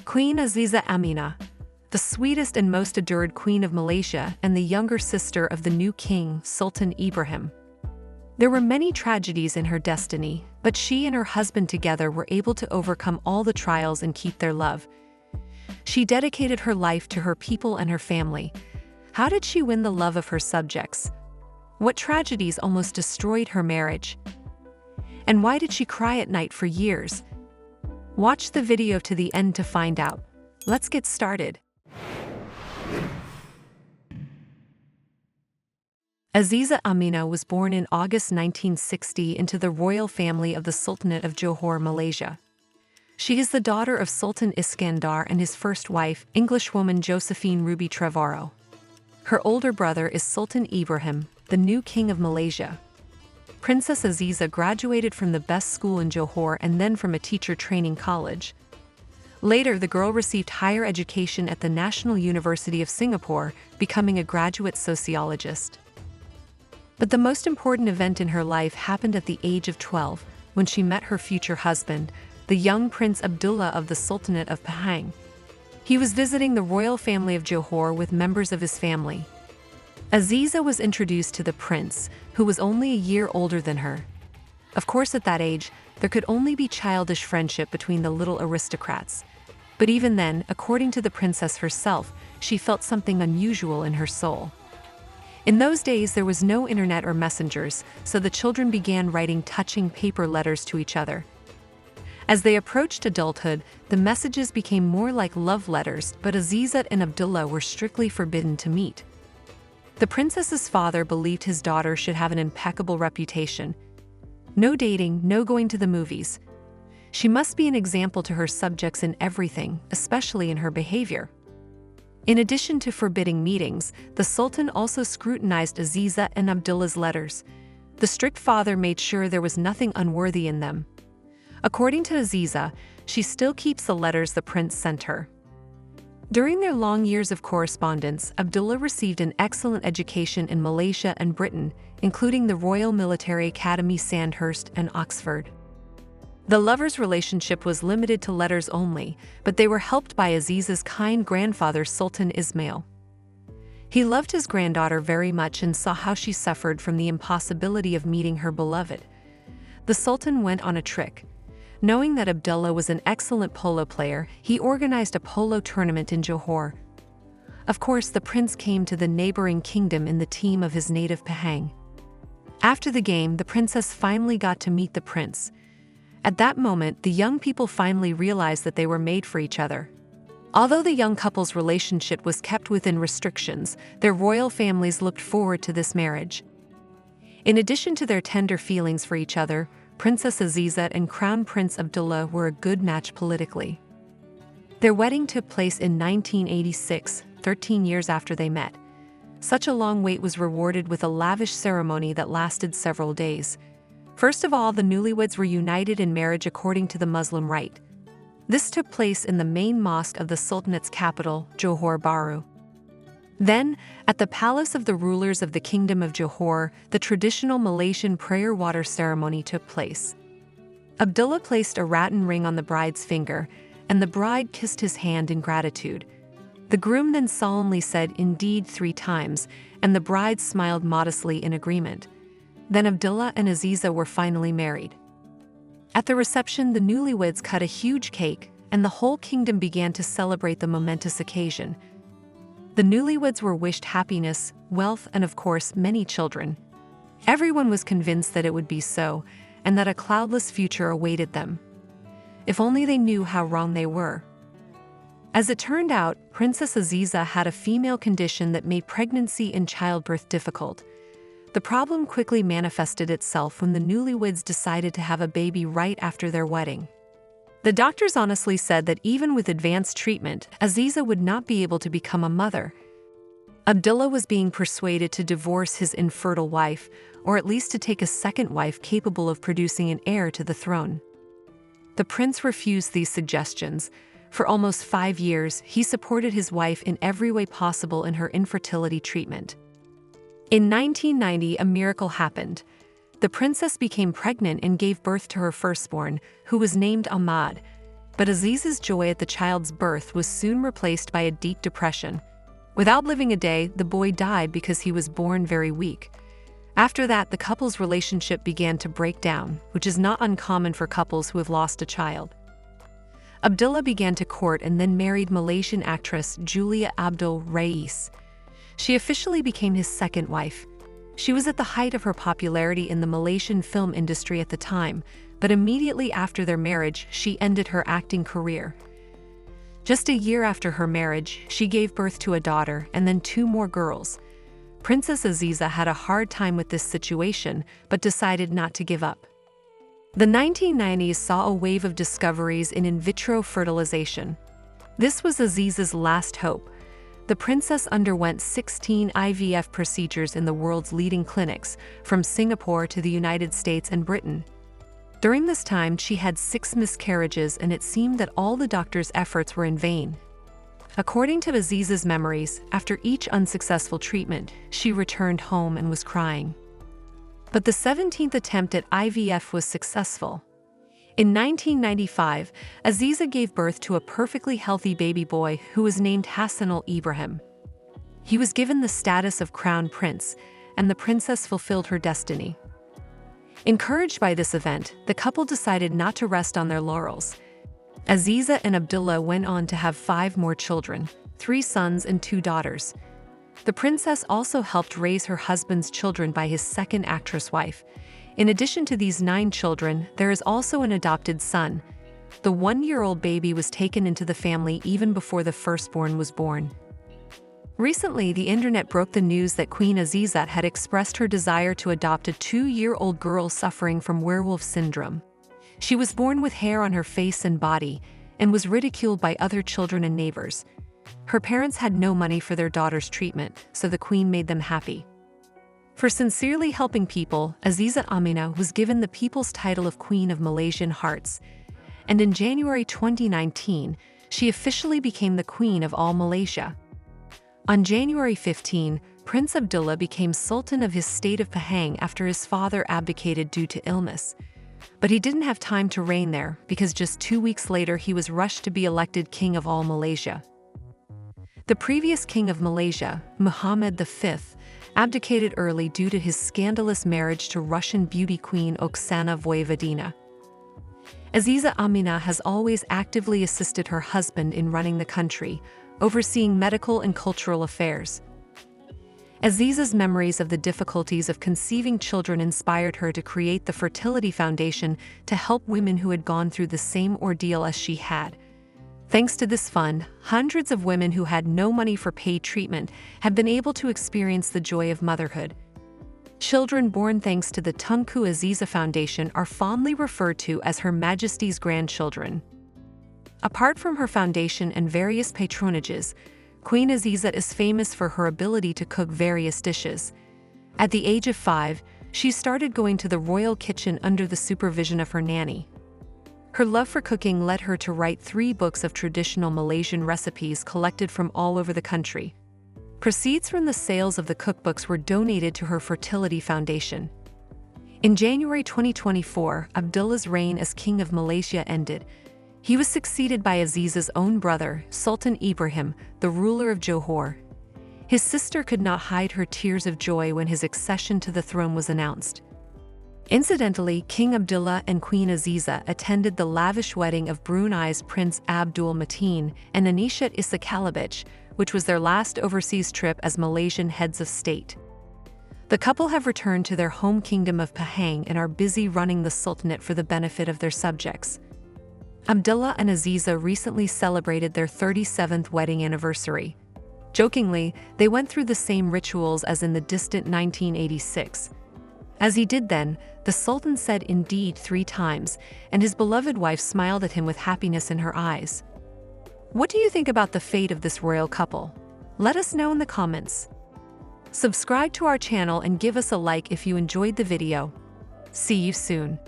Queen Azizah Aminah, the sweetest and most adored Queen of Malaysia and the younger sister of the new king, Sultan Ibrahim. There were many tragedies in her destiny, but she and her husband together were able to overcome all the trials and keep their love. She dedicated her life to her people and her family. How did she win the love of her subjects? What tragedies almost destroyed her marriage? And why did she cry at night for years? Watch the video to the end to find out. Let's get started. Azizah Aminah was born in August 1960 into the royal family of the Sultanate of Johor, Malaysia. She is the daughter of Sultan Iskandar and his first wife, Englishwoman Josephine Ruby Trevorrow. Her older brother is Sultan Ibrahim, the new king of Malaysia. Princess Azizah graduated from the best school in Johor and then from a teacher training college. Later, the girl received higher education at the National University of Singapore, becoming a graduate sociologist. But the most important event in her life happened at the age of 12, when she met her future husband, the young Prince Abdullah of the Sultanate of Pahang. He was visiting the royal family of Johor with members of his family. Azizah was introduced to the prince, who was only a year older than her. Of course, at that age, there could only be childish friendship between the little aristocrats. But even then, according to the princess herself, she felt something unusual in her soul. In those days, there was no internet or messengers, so the children began writing touching paper letters to each other. As they approached adulthood, the messages became more like love letters, but Azizah and Abdullah were strictly forbidden to meet. The princess's father believed his daughter should have an impeccable reputation. No dating, no going to the movies. She must be an example to her subjects in everything, especially in her behavior. In addition to forbidding meetings, the Sultan also scrutinized Azizah and Abdullah's letters. The strict father made sure there was nothing unworthy in them. According to Azizah, she still keeps the letters the prince sent her. During their long years of correspondence, Abdullah received an excellent education in Malaysia and Britain, including the Royal Military Academy Sandhurst and Oxford. The lovers' relationship was limited to letters only, but they were helped by Azizah's kind grandfather Sultan Ismail. He loved his granddaughter very much and saw how she suffered from the impossibility of meeting her beloved. The Sultan went on a trick. Knowing that Abdullah was an excellent polo player, he organized a polo tournament in Johor. Of course, the prince came to the neighboring kingdom in the team of his native Pahang. After the game, the princess finally got to meet the prince. At that moment, the young people finally realized that they were made for each other. Although the young couple's relationship was kept within restrictions, their royal families looked forward to this marriage. In addition to their tender feelings for each other, Princess Azizah and Crown Prince Abdullah were a good match politically. Their wedding took place in 1986, 13 years after they met. Such a long wait was rewarded with a lavish ceremony that lasted several days. First of all, the newlyweds were united in marriage according to the Muslim rite. This took place in the main mosque of the Sultanate's capital, Johor Bahru. Then, at the palace of the rulers of the Kingdom of Johor, the traditional Malaysian prayer water ceremony took place. Abdullah placed a rattan ring on the bride's finger, and the bride kissed his hand in gratitude. The groom then solemnly said "indeed" 3 times, and the bride smiled modestly in agreement. Then Abdullah and Azizah were finally married. At the reception, the newlyweds cut a huge cake, and the whole kingdom began to celebrate the momentous occasion. The newlyweds were wished happiness, wealth, and of course, many children. Everyone was convinced that it would be so, and that a cloudless future awaited them. If only they knew how wrong they were. As it turned out, Princess Azizah had a female condition that made pregnancy and childbirth difficult. The problem quickly manifested itself when the newlyweds decided to have a baby right after their wedding. The doctors honestly said that even with advanced treatment, Azizah would not be able to become a mother. Abdullah was being persuaded to divorce his infertile wife, or at least to take a second wife capable of producing an heir to the throne. The prince refused these suggestions. For almost 5 years, he supported his wife in every way possible in her infertility treatment. In 1990, a miracle happened. The princess became pregnant and gave birth to her firstborn, who was named Ahmad. But Azizah's joy at the child's birth was soon replaced by a deep depression. Without living a day, the boy died because he was born very weak. After that, the couple's relationship began to break down, which is not uncommon for couples who have lost a child. Abdullah began to court and then married Malaysian actress Julia Abdul Rais. She officially became his second wife. She was at the height of her popularity in the Malaysian film industry at the time, but immediately after their marriage, she ended her acting career. Just a year after her marriage, she gave birth to a daughter and then 2 more girls. Princess Aiza had a hard time with this situation, but decided not to give up. The 1990s saw a wave of discoveries in vitro fertilization. This was Azizah's last hope. The princess underwent 16 IVF procedures in the world's leading clinics, from Singapore to the United States and Britain. During this time, she had 6 miscarriages, and it seemed that all the doctors' efforts were in vain. According to Azizah's memories, after each unsuccessful treatment, she returned home and was crying. But the 17th attempt at IVF was successful. In 1995, Aiza gave birth to a perfectly healthy baby boy who was named Sultan Ibrahim. He was given the status of crown prince, and the princess fulfilled her destiny. Encouraged by this event, the couple decided not to rest on their laurels. Aiza and Abdullah went on to have 5 more children, 3 sons and 2 daughters. The princess also helped raise her husband's children by his second actress wife. In addition to these 9 children, there is also an adopted son. The 1-year-old baby was taken into the family even before the firstborn was born. Recently, the internet broke the news that Queen Azizah had expressed her desire to adopt a 2-year-old girl suffering from werewolf syndrome. She was born with hair on her face and body, and was ridiculed by other children and neighbors. Her parents had no money for their daughter's treatment, so the queen made them happy. For sincerely helping people, Azizah Aminah was given the people's title of Queen of Malaysian Hearts, and in January 2019, she officially became the Queen of all Malaysia. On January 15, Prince Abdullah became Sultan of his state of Pahang after his father abdicated due to illness. But he didn't have time to reign there, because just 2 weeks later he was rushed to be elected King of all Malaysia. The previous King of Malaysia, Muhammad V, abdicated early due to his scandalous marriage to Russian beauty queen Oksana Vojvodina. Azizah Aminah has always actively assisted her husband in running the country, overseeing medical and cultural affairs. Azizah's memories of the difficulties of conceiving children inspired her to create the Fertility Foundation to help women who had gone through the same ordeal as she had. Thanks to this fund, hundreds of women who had no money for paid treatment have been able to experience the joy of motherhood. Children born thanks to the Tunku Azizah Foundation are fondly referred to as Her Majesty's grandchildren. Apart from her foundation and various patronages, Queen Azizah is famous for her ability to cook various dishes. At the age of 5, she started going to the royal kitchen under the supervision of her nanny. Her love for cooking led her to write 3 books of traditional Malaysian recipes collected from all over the country. Proceeds from the sales of the cookbooks were donated to her Fertility Foundation. In January 2024, Abdullah's reign as King of Malaysia ended. He was succeeded by Azizah's own brother, Sultan Ibrahim, the ruler of Johor. His sister could not hide her tears of joy when his accession to the throne was announced. Incidentally, King Abdullah and Queen Azizah attended the lavish wedding of Brunei's Prince Abdul Mateen and Anishat Isa Kalabich, which was their last overseas trip as Malaysian heads of state. The couple have returned to their home kingdom of Pahang and are busy running the Sultanate for the benefit of their subjects. Abdullah and Azizah recently celebrated their 37th wedding anniversary. Jokingly, they went through the same rituals as in the distant 1986. As he did then, the Sultan said indeed 3 times, and his beloved wife smiled at him with happiness in her eyes. What do you think about the fate of this royal couple? Let us know in the comments. Subscribe to our channel and give us a like if you enjoyed the video. See you soon.